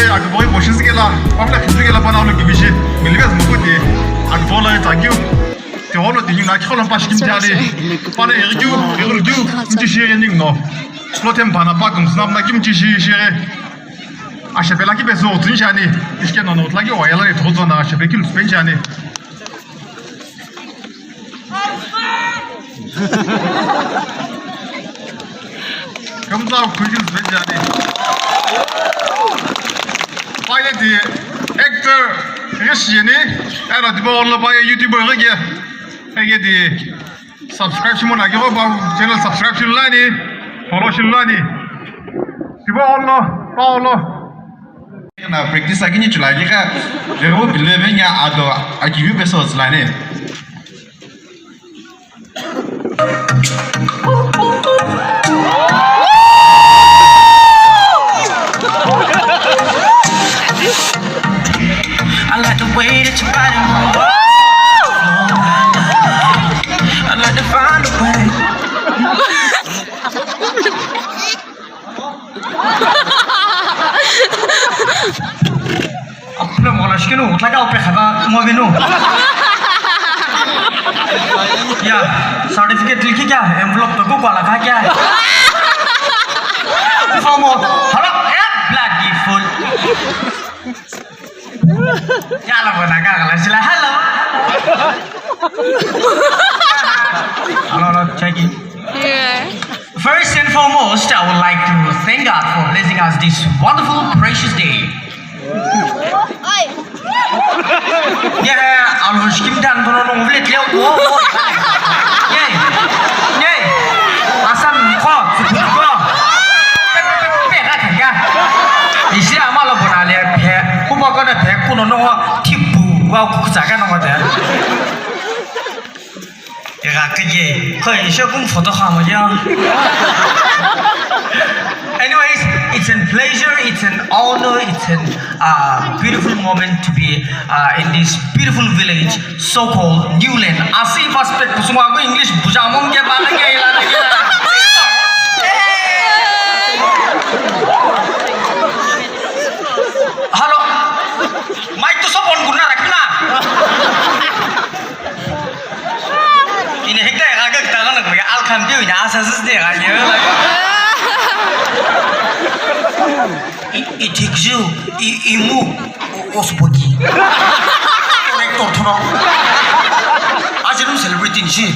aku boy motion segala pamla khindi gela bana lo gibishi milbes mukudi aku bola thank you teolo tinyu na kholo pas kim jale pane irju mtishi yening no slotem bana bagum snam na kim tishi shere ashe belaki bezo otun jani ishke no notlagi oyala tozo na ashe bekil spen jani Comes out quickly, Benjani. Finally, actor, Rishini, and at the ball by a YouTuber again. I get the subscription on a channel subscription line, follow line. Paulo. Now, practice again, you like it. They will be living at I give you pesos line. I like the way that your body moves. I like to find a way. Apa mau lagi nu? Lagi apa kata mau binu? Ya, certificate लिखी क्या है? Envelope तो को लगा क्या है? Form hello, bloody fool. Ya lah pun agak kalau sila hello. Hello, checking. First and foremost, I would like to thank God for blessing us this wonderful, precious day. Yeah, I was given down to the village. Yay, yay, asam kau, kau. Di sini amal apa nak lihat peh, aku makan ada peh, aku nonton tipu, aku kucakan nama dia. Ya kerja, kau ini pun foto kamu je. Anyways, it's a pleasure, it's an honor, it's a beautiful moment to be in this beautiful village so-called Niuland. Asif aspek semua aku English bujamong ke mana ke ilah lagi. Halo, mic tu sopan guna rakna. Ini hekta agak tangan nak mereka alkan dia ini asas dia kan ya. It takes you, imu, osbogi. Rektor thono. Aja lu celebrity ni sih.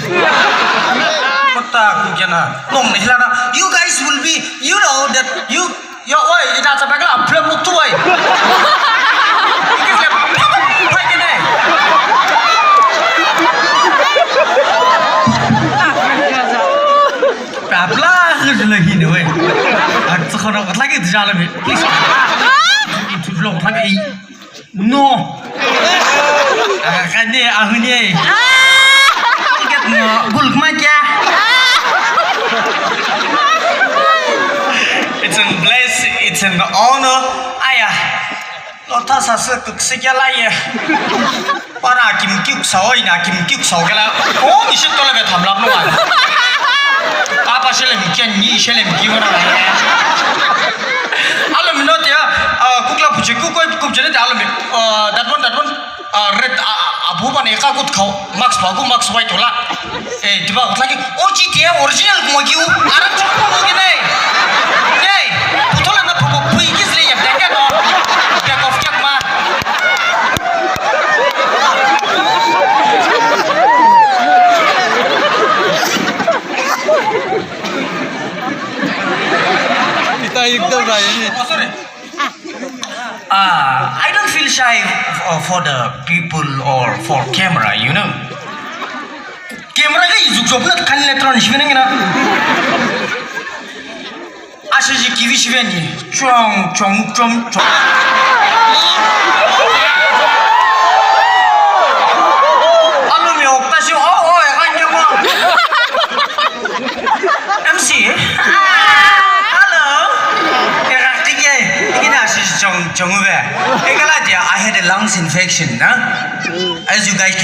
Kota aku kena. Long ni lah. You guys will be, you know that you, yo, oi, ida sampai ke apa belum tu oi. Ikut saya, apa ini? Apa lagi ni oi? Aku sekarang lagi tu jalan ni. Please. Itu vlog lagi. No. Kan dia aku ni. Ikat bulk macam. It's a bless, it's an honor. Ayah, lo tak sasa keksekialah ya. Para kim kiuk sawai na kim kiuk saw kala. Oh, ni siapa tu lebih thamlap luan. Apa sih lem kian ni sih lem kian orang. Alam minat ya, kukla puji kukoi kup jadi alam that one red abu pan eka kut kau max bagu max white ola. Tiba kut lagi. Oh GTA original kumagiu. Arab cakap mungkin ni. Hey, betul lah nak pergi ke sini ya? Tengok no. Dia kau fikir mah. Kita ikut raya ni. I don't feel shy for the people or for camera, you know. Camera ke izuk joplat kan letron sini ni na. Asal kiwi sini ni, cong. Alu ni okta si oh kan cuma. MC. Hello. Erak tiga. Ini asal cong ube. Ekala dia I had a lungs infection, nah. As you guys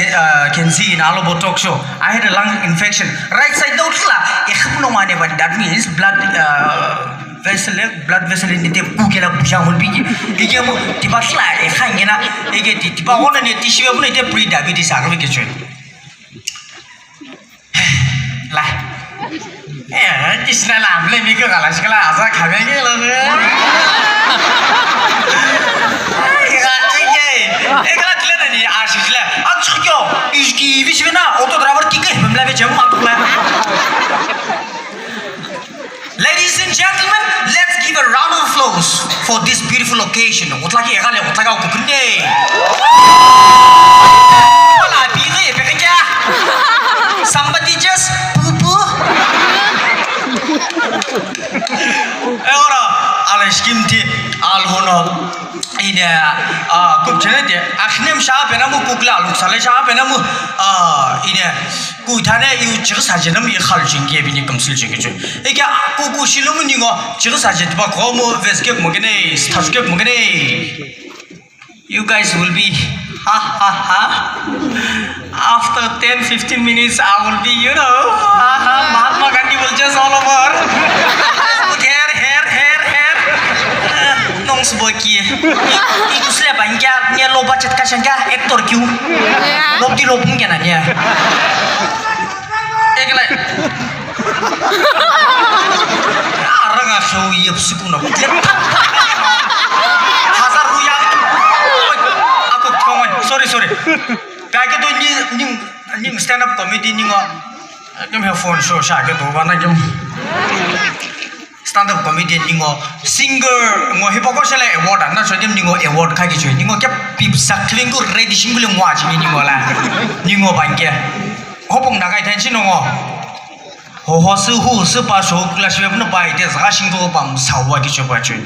can see in Alobo talk show, I had a lung infection. Right side down lah. That means blood vessel in the kukela pujamul bigi. Igamu tibasla hangena. Igeti tiba one and tissue of the pre-diabetes aggregation. La. Yeah, this is not a let me go. As I come Ladies and gentlemen, let's give a round of applause for this beautiful occasion. Somebody just poo-poo. Ora alashkimti alhono ide kubchene de akhnem sha benamu kukla luksale sha benamu ide kuithane yu chigsa jenam ye khalching ge bini kamsil chingge ege kuku shilumu ningo chigsa jetba komo veske mogene stashke mogene. You guys will be ha ha ha. After 10-15 minutes I will be, you know, Mahatma Gandhi will just all over. Put hair. Nong sebaiki. Itu sudah banyak. Nia loba cat kasangka aktor kyu. Lob di lobung kan aja. Ekle. Arang asal iya psikuna. Hazar ruya. Sorry. Kaya tu ni stand up comedy ni ngom have phone show sha ke tu bana jom stand up comedy ni ngom singer ngom hip hop sele award na so jem ni ngom award kha ki chui ni ngom kya pip sak thling ko ready single ngwa chi ni ngom la ni ngom ban ke hopong na kai tension ngom ho su hu su pa so class web no bai de za sing ko bam sa wa ki chu ba chui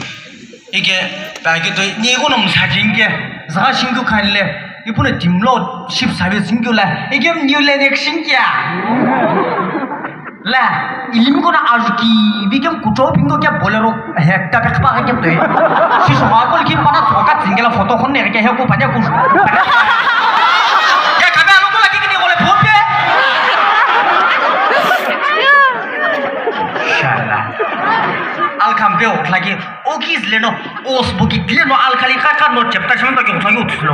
ike ba ke tu ni ko nom sa jing ke za sing ko khan le 이번에 팀로 14회 singular 이게 Niuland 액션이야. 라 일임거나 아주기 비겸 구조 빙고게 볼레로 핵다 백바 하게 돼. 시소 마골 김바나 조가 징겔라 포토 혼내 이렇게 해고 바냐 구. 야 가면 안 오고 라기 그니 원래 보배. 샬라. 알캄베 오ట్లా기 오키스 레노 오스보기 레노 알칼리 카카 노 챕터 좀 더기 오타기 오틀로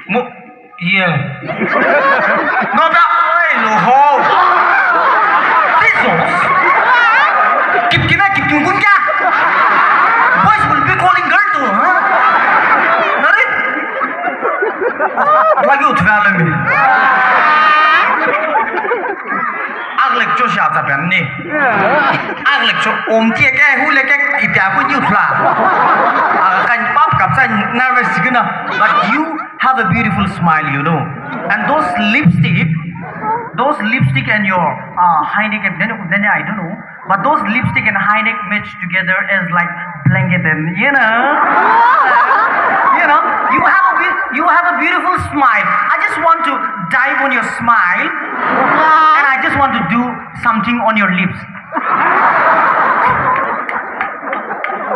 뭐 예. 노다 노호 Pesos Kim kunja Boys will be calling girl to Nari Lagi utfalem Aglek cho shata penni Aglek cho omtie ke hule ke ita ku nyutla kan pap kapsa nervous signa but you have a beautiful smile, you know, and those lipstick and your high neck and then I don't know, but those lipstick and high neck match together as like blanket and you know you have a beautiful smile. I just want to dive on your smile and I just want to do something on your lips.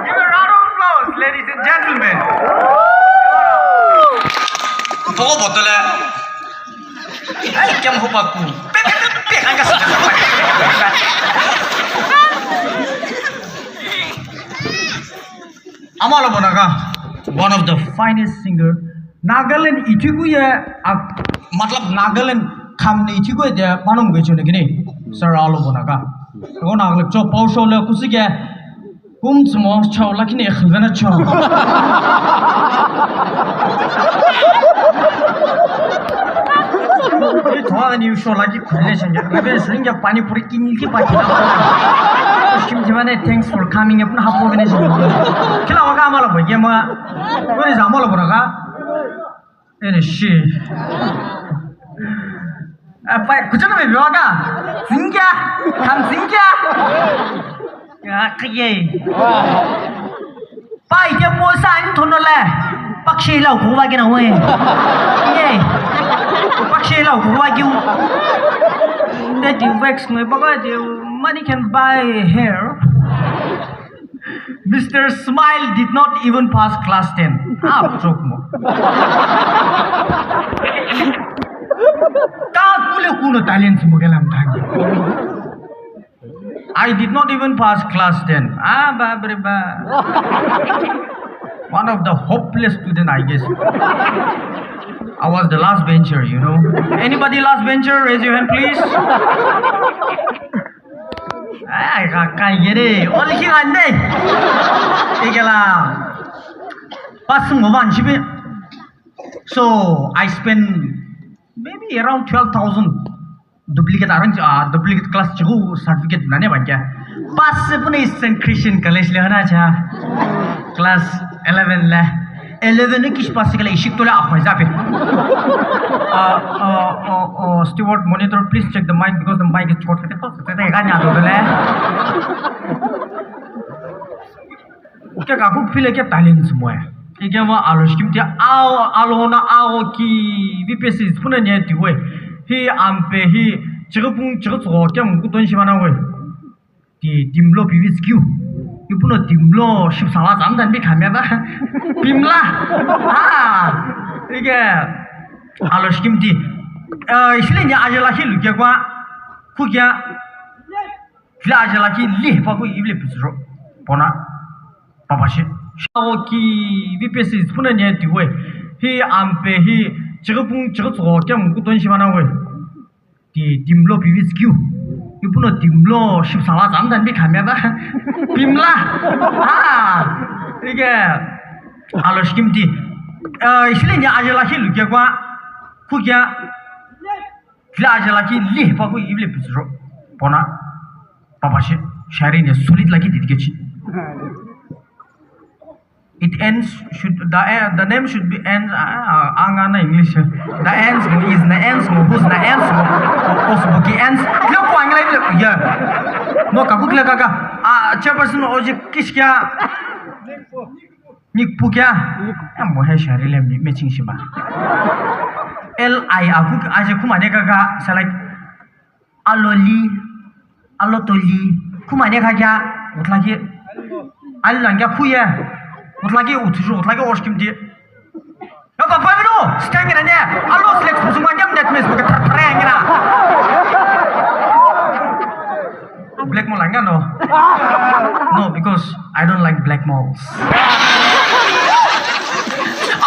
Give a round of applause, ladies and gentlemen. Tunggu botolnya. Kiam hopaku. Angkat saja. Alobo naga, one of the finest singer. Nagaland itiku ya, matlab Nagaland kamne itiku ya panong bejo negini. Sir Alobo naga. Kau Nagaland coba pausau le kusiga. semua cow lagi ni khilgana cow. Tuan ni show lagi khulne saja. Lepas sering je pani puri kini ki pakai. Kim jemane thanks for coming. Apna hapo bine saja. Kila orang amal apa? Dia mah, kau ni amal apa nak? Ini sih. Apa? Kucing ni berapa? Singga, kan singga. Ya kaya. Pai dia puasa ini thon lah. Pakshi lau gua gina huai. Ye. Pakshi lau gua giu. That the wax ni bagai dia money can buy hair. Mr. Smile did not even pass class 10. Ah, joke mo. I did not even pass class 10. Ah, babre ba. One of the hopeless student, I guess. I was the last bencher, you know. Anybody last bencher? Raise your hand, please. Ay, kakay gini. Oli ki ande. Ikala. Pasung mo ban sibi. So I spent maybe around 12,000 duplicate duplicate class chigu certificate nane banja. Pas pun Eastern Christian College le hana cha. Class 11 le. 11 किस पास के लिए इशिक तो ले आप मजा पे steward monitor please check the mic because the mic is short करते हैं क्या नहीं आता है क्या काकू फील है क्या talent semua ya क्या वहाँ आलोच की क्या आलो ना आओ की VPS पुनः नहीं आती हुए ही आम पे ही जगह क्या मुझको तो नहीं माना हुए dimlo PVS क्यों ibuno dimlo ship salah jam dan bi khamya ba bimla ike alo skimti isle nya ajala ki lukya kwa khukya la ajala ki li pa ko ible pisro pona papa shi shawo ki VPS puna nya diwe hi ampe hi jigapung jigzo kya mu don shi bana we dimlo PVS क्यों ibuno dimlo ship salah jam dan bi khamya ba bimla ike alo skimti isle nya ajala ki lukya kwa khukya la ajala ki li pa ko ible pisro pona papa shi shari ne solid lagi didikechi it ends the name should be ends angana English the ends is the ends who's the ends also ki ends lo ko anglais ya no kakuk le kaka chairperson oje kiskya nik pukya mo he shari le me chingshima li akuk aje kumane kaka select aloli alotoli kumane kaka utlagi allanga kuya utlagi uturu utlagi oshkimdi ya papa bino stangina ne allo select musumanya net mes buka trengina black mall langa no because I don't like black malls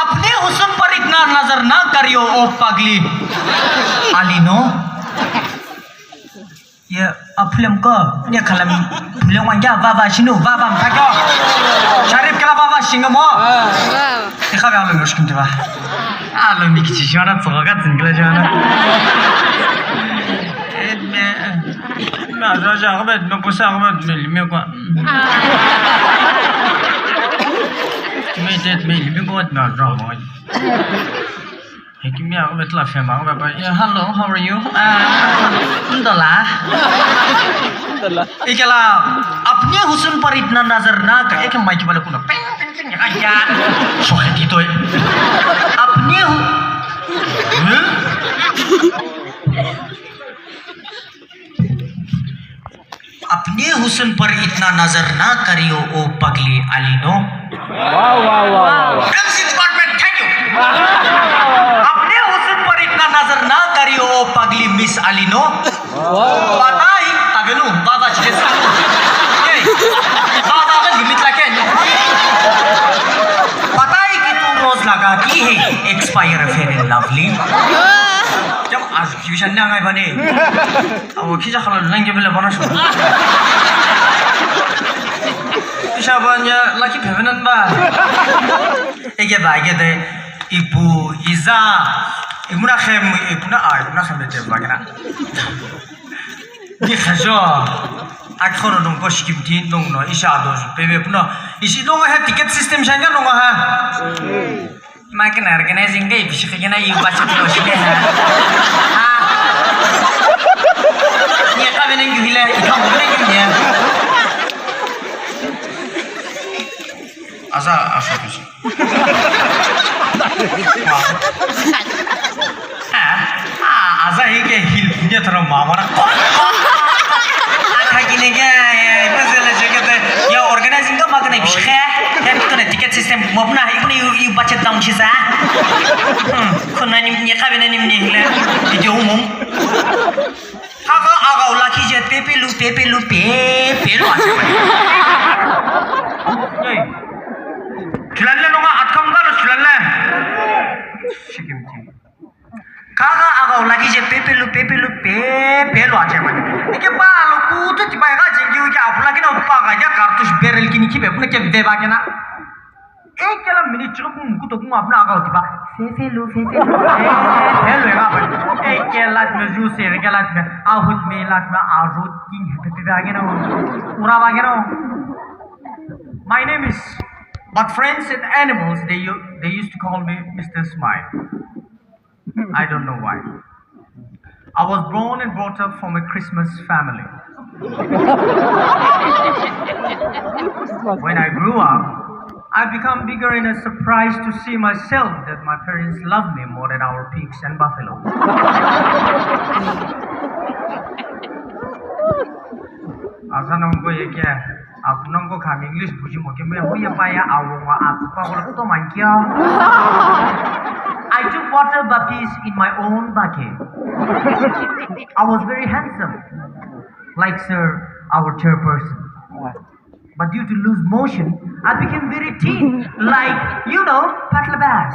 अपने हुस्न पर इतना नजर ना करियो ओ पगली आलिनो ये film को ये खलम फिल्म वांजा बाबा शिनु बाबा मताको शरीफ कला बाबा सिंगमो देखा बे आलो मुश्किल देबा आलो मिकी छिना जगा जिंगला जाना ना राजा हबे न पुसा हबे लिमे को me go na wrong hey give me a little fame hello how are you dola ikala apne husun par itna nazar na ka ek mic wala kuno ping aja sohati to अपने हुस्न पर इतना नजर ना करियो ओ पगली आलिनो department thank you अपने हुस्न पर इतना नजर ना करियो ओ पगली मिस आलिनो पता ही तबेनु बाबा चेस बाबा का लिमिट लगे पता ही कि तू रोज लगाती है एक्सपायर फेयर एंड लवली जब आज ट्यूशन ना गए बने अब किसी खाला लंगे बेले बना शो शाबान्या लकी फेवनन बा एगे दे इपु इजा इमुना खेम इपुना इमुना खेम दे बागना di khajo akhono dong ko skipti dong no isa do pebe puno isi dong ha ticket system sanga dong ha makin organizing dei bisi kena yu baca do sile ha ni ka benen gile ikam benen gile asa bisi asa hike hil punya thara mamara kini ya organizing ka nimni khabena nimni hile video umum kaga agau laki je pepe lu lo ase yoi chulalle no atkam galo chulalle shikimti kaga agau laki je pepe lu lo ase mane ike ba lo kutu tibai ga jingi uke apula kina uppa ga ya cartouche barrel kini ki bepne ke deba kina एक केला minute चुप मुंकु तो मुंह अपना आगा होती बा fellow है बा एक केला में जूस है केला में आहुत में लात में आरुत किंग है पे आगे ना पूरा आगे ना My name is but friends and animals they used to call me Mr. Smile. I don't know why. I was born and brought up from a Christmas family. When I grew up I become bigger in a surprise to see myself that my parents love me more than our pigs and buffalo. Asa nongko ye kya? Ab nongko kham English buji mo kya? Mo ye pa ya awonga atpa ko to man kya? I took water baptism in my own bucket. I was very handsome, like Sir, our chairperson. But due to loose motion, I became very thin, like, Patla Bass.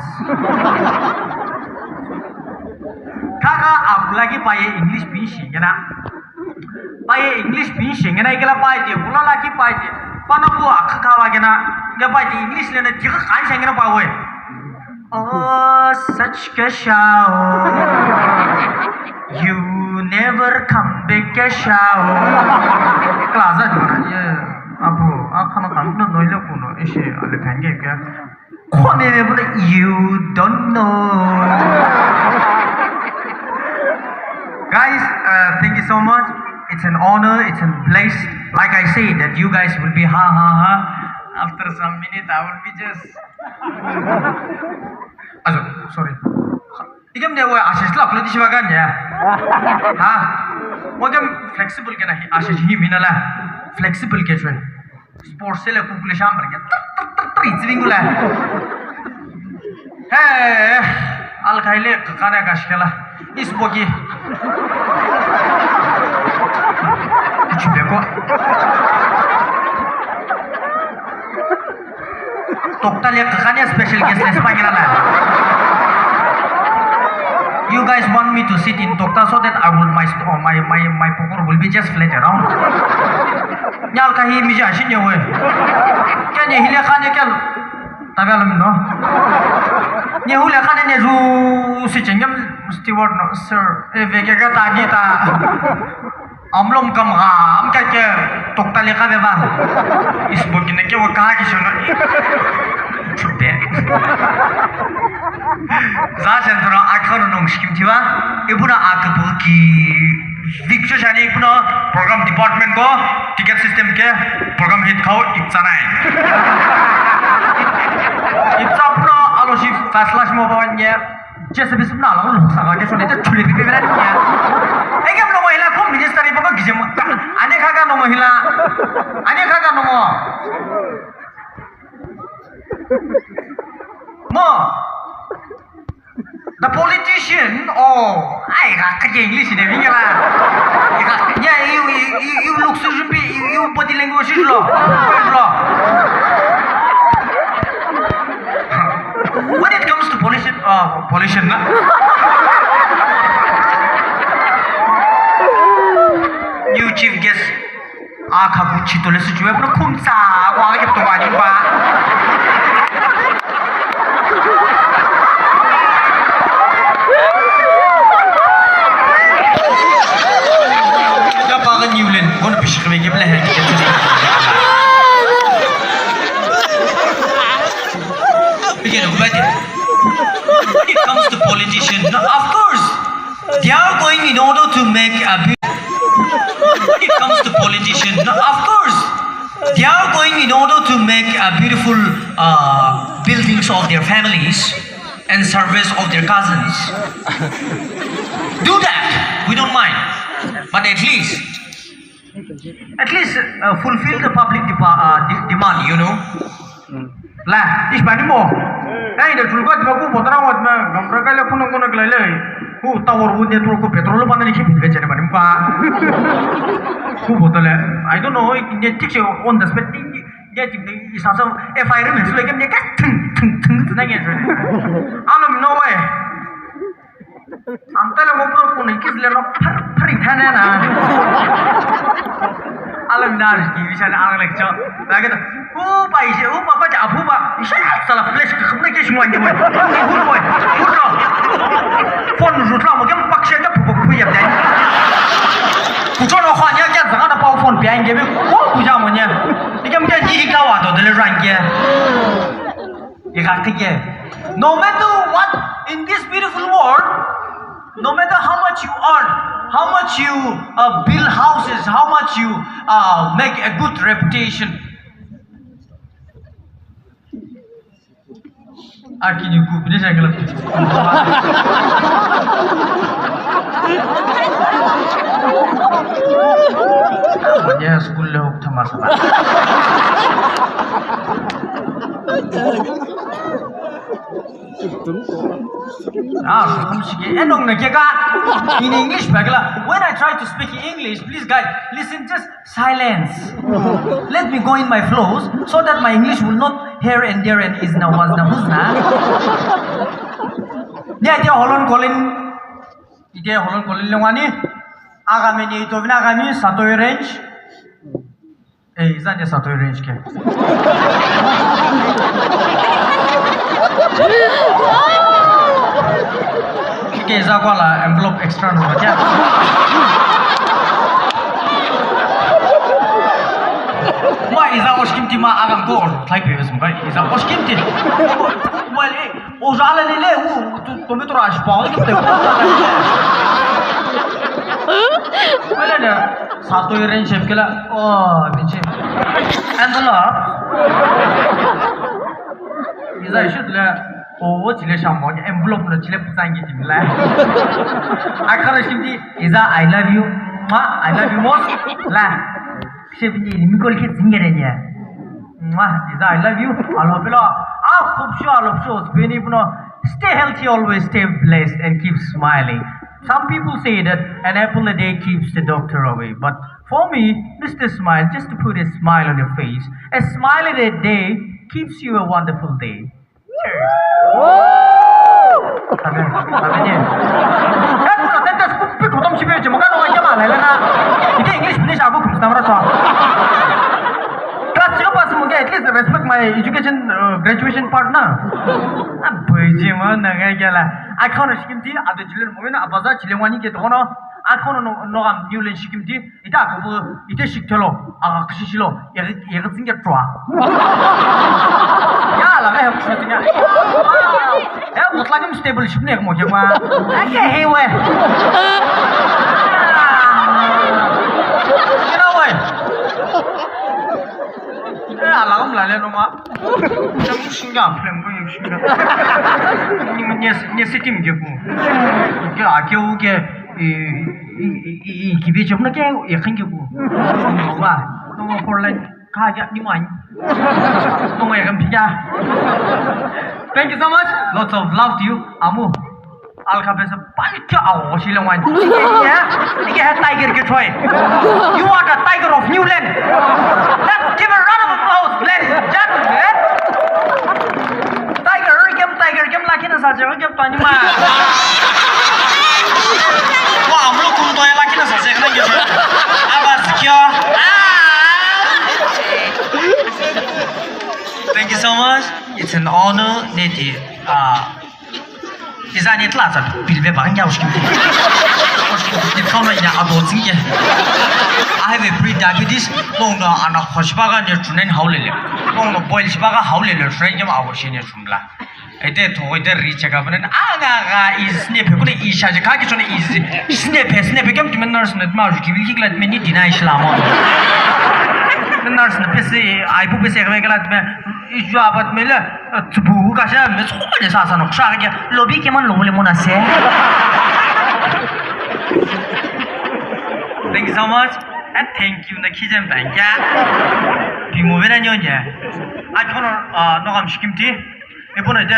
Kaka lagi paye English pinching, paye English pinching, ikala paye, pula lagi paye, panapu akakawa ya paye English lena tiga kan sengena pawe. Oh, such kashao, you never come back kashao. Kelas aja, yeah. Abu, akan kamu noile kuno, isi ale kange kya? Kone bener you don't know. Guys, thank you so much. It's an honor, it's a place. Like I say, that you guys will be ha. After some minute, I will be just. Sorry. Ikam dia wah asis lah kalau disiapkan ya. Mungkin fleksibel kena asis himina lah. Flexible ke cuy, sports se le kukule sham berke, itu lah. Al kaile kakana kashkela, is bogi. Cuci ko. Tokta le kakana special guest les panggil lah. You guys want me to sit in Tokta so that I will my pokor will be just flat around. Nyal kahi mija asin ya we. Kan ye hile khane kal tagalam no. Ye hule khane ne ru si chengam steward no sir. E veke ka tagi ta. Amlom kam am ka ke Tokta le ka beba. Is bogine ke wo kaha ki shona. Chutte. Zaten sonra akhanın olmuşkim tiba. Buna akıbı ki Victor şani buna program department ko ticket system ke program hit khao iksanai. Itsa buna aloshi faslash mo bawanya. Jese bisip na lagu loksaga ke sonete chule bibi berat ya. Egam no mahila ko minister ibo ko gijem. Ane khaga no mahila. Ane khaga no mo. Mo. The politician, I got English in the yeah, you look so you body language is law. When it comes to pollution, you chief guest, Akaguchi to listen to you, Kumsa, while you have to buy it. Niuland, gonna be showing you black. When it comes to politicians, of course, they are going in order to make a. When it comes to politicians, of course, they are going in order to make a beautiful buildings of their families and service of their cousins. Do that, we don't mind, but at least fulfill the public demand, La, is money more. Hey, the true God, Baku, Potramat, Gambrakala Punakuna Glale, who Tower would get to petrol upon the ship in Vegetampa. Who Botale? I don't know, it can teach you on the spot. Getting the is also if I remember, like a Alam no way. I'm telling you, kids little pretty canana. Alam Nars, you shall lecture. Like it. Who by you, Papa Abuba, shall a flesh communication one. Good boy, good job. Phone Rutram, again, Paksha, Puya. Put on a Hanya, get the other power phone behind you. What Pujamonia? You can get Ikawa to the rank here. You have to get. No matter what in this beautiful world, no matter how much you earn, how much you build houses, how much you make a good reputation. Akin you could finish a school look to Masala. In English, when I try to speak English, please guys, listen, just silence. Let me go in my flows so that my English will not here and there and is now was now who's now. Yeah, Holland Colin. Ide Holland Colin Lewani. Agami to Vinagami, Satoy range. Eh, is that just Satoy range? Okay, Zakwala envelope extra no क्या? Why is that washing team agam go on? Type it is my is that washing team? Well, ojala lele, tu me torash paul que te. Well, na sato range chef kela. Oh, biche. Envelope. Is that should la. Oh, chile shampoo, envelope no chile pusangi timla. Akara shimti is I love you, I love you most. La, shimti nimikol ke zingerenya. Is I love you. Alopelo, alopsho. Beni puno. Stay healthy, always stay blessed, and keep smiling. Some people say that an apple a day keeps the doctor away, but for me, Mr. Smile, just to put a smile on your face, a smile a day keeps you a wonderful day. Cheers. At least respect my education graduation partner. I can't skimti at the children women abaza chilewani get honor. I can't know I'm Niuland skimti. It is shikelo, Akashilo, everything get try. Yeah, I have something. Yeah, look like I'm stable ship near Mojama. I can't hear where. You know what? Alarm la no ma. Jam singa flem ko yu singa. Ni sitim je ko. Ke ake u ke ki be chapna ke e khin ke ko. Wa no for line ka ja ni mai. No e kam pija. Thank you so much. Lots of love to you. Amu. Alkhabesa palcha aw silangwan. Yeah. Ni ke tiger ke thoi. You are the tiger of Niuland. Let's give a round of applause, ladies and gentlemen. Tiger game laki na sa jeng game tani ma. Wah, amlo kum toy laki na sa jeng na gitu. Abas kyo. Thank you so much. It's an honor, Neti. Is that it? Lots of people bang out. I have a pre-diabetes. Long and a hoshbaga near Tunen Howley. Long boil shabaga Howley, train him our senior from La. I did to the reach a government. Aga is snip. Put it each as a carcass on easy. Snip, became to nurse and mouth. He let me deny Slamon. The nurse and the PC, I put a regular Ishabat Miller to Bukasha, Miss Hodasan of Shaga, Lobby came on Lolimona say. Thank you so much, and thank you, the kitchen bank. You move it on your I don't know, I'm skimty. 이번에 이제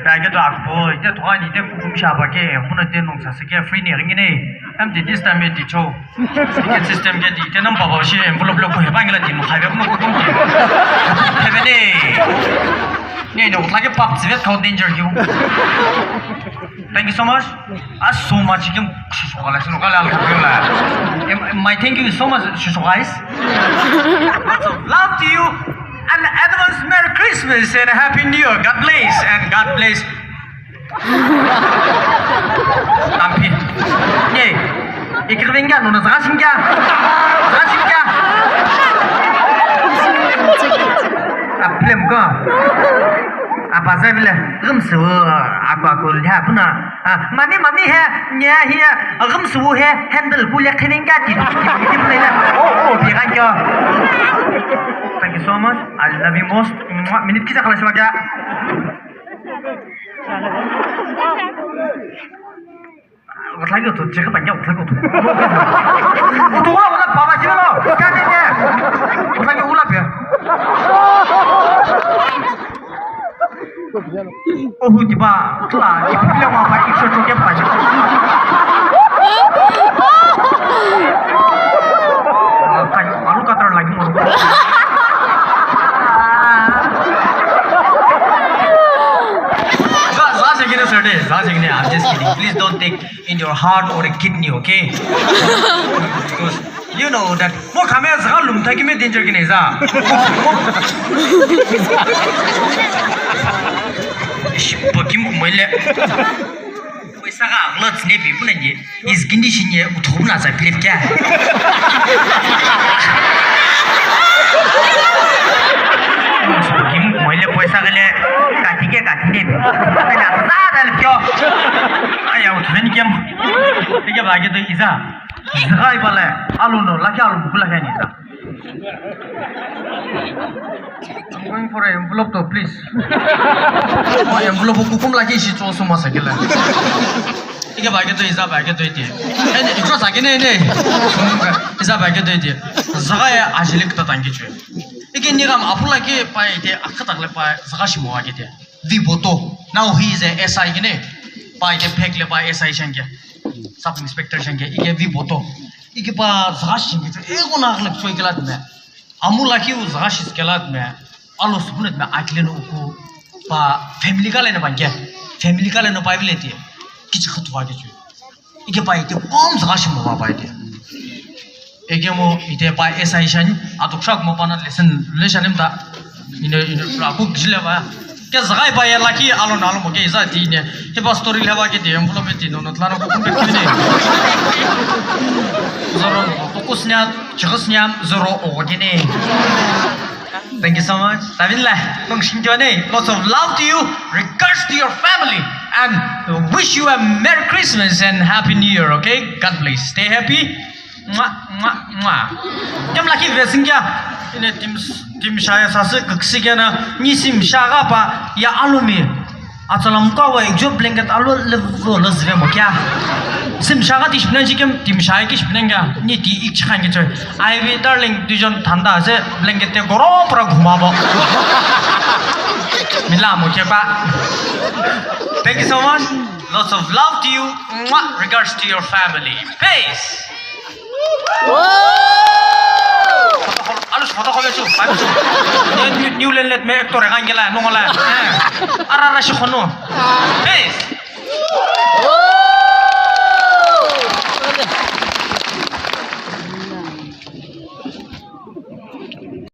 배게도 악보 이제 동안이 이제 구금샤바게 이번에 이제 농사스게 프리니 링이네 함께 디스타메 디초 이게 시스템 게 이제는 바바시 엔블롭 놓고 해방이라 디모 하이브 놓고 좀 해베네 네 어떻게 밥 집에 더 danger you thank you so much so much 지금 수고하셨어 알hamdulillah my thank you so much guys lots of love to you and advance Merry Christmas and Happy New Year. God bless and God bless. Tampi. Ye. Ikirvenga nuna zasinga. Zasinga. Aplem ko. Apa saya bila gemsu aku lihat puna. Mami hai, nya here. Gemsu hai handle kuliah keninga di mana? Oh biar aja. Thank you so much. I love you most. Minit kita kelas baga. Lagi tu, cakap banyak lagi tu. Tu orang bawa je lo. Kan ni. Lagi ulap ya. Oh tiba, telah. Ibu bilang apa? Ikut tu dia banyak. Kan, malu kata lagi malu. I'm just kidding. Please don't take in your heart or a kidney, okay? Because you know that. Mo kami asal lum thaki me danger kini sa. Bagi mo mele. Wesa ka aglat sini bipu nanti. Is gini sini utuh na sa pilih kya. Bagi mo mele wesa kale kati ni. Ayah, udah ni kiam. Tiga bagi tu Isa. Zagai balik. Aluno, laki alun buku laki ni Isa. I'm going for an envelope though, please. Oh, envelope hukum lagi isi cowok semua sekali. Tiga bagi tu Isa bagi tu itu. Ikut sakit ni. Isa bagi tu itu. Zagai ajilik tu tangki cuy. Ikan ni kam apa lagi pai itu akut tak lepai zagai semua gitu. Viboto. Now he is a SI gini. Pai ke pek le pai SI shangke. Sub inspector shangke. Ike Viboto. Ike pa zash shangke. Ego nak lek soy kelat me. Amu laki u zash is kelat me. Alo subunet me akle no uku. Pa family ka le na bangke. Family ka le no pai bile ti. Kich khatwa ke chu. Ike pai te om zash mo pai te. Ike mo ite pai SI shan atuk shak mo pana lesson ta. Ine aku gile ba. क्या जगह पाए Laki आलो नालो मगे इज़ा तीने ये बात story लेवा के दिए एम्बुलो में तीनों नतलानो को कुम्बे क्यों नहीं ज़रो तो कुछ न्या चुकस न्या ज़रो ओगे नहीं thank you so much ताबिन ला तुम शिंक्यो नहीं lots of love to you regards to your family and wish you a Merry Christmas and Happy New Year okay God bless stay happy jam laki vesing क्या ini tim saya sasa keksikiana nisim syaga pa ya alumi atalam kau ekjo blanket alu level lezre mo kya sim syaga di sebenarnya jikem tim saya ki sebenarnya ni di ikchan gitu I will darling dijon tanda se blanketnya gorong pra ghumabo mila mo kya pa thank you so much lots of love to you regards to your family peace alus foto kau betul, Niuland let me aktor yang angela, nongola, arah rasi kono, peace.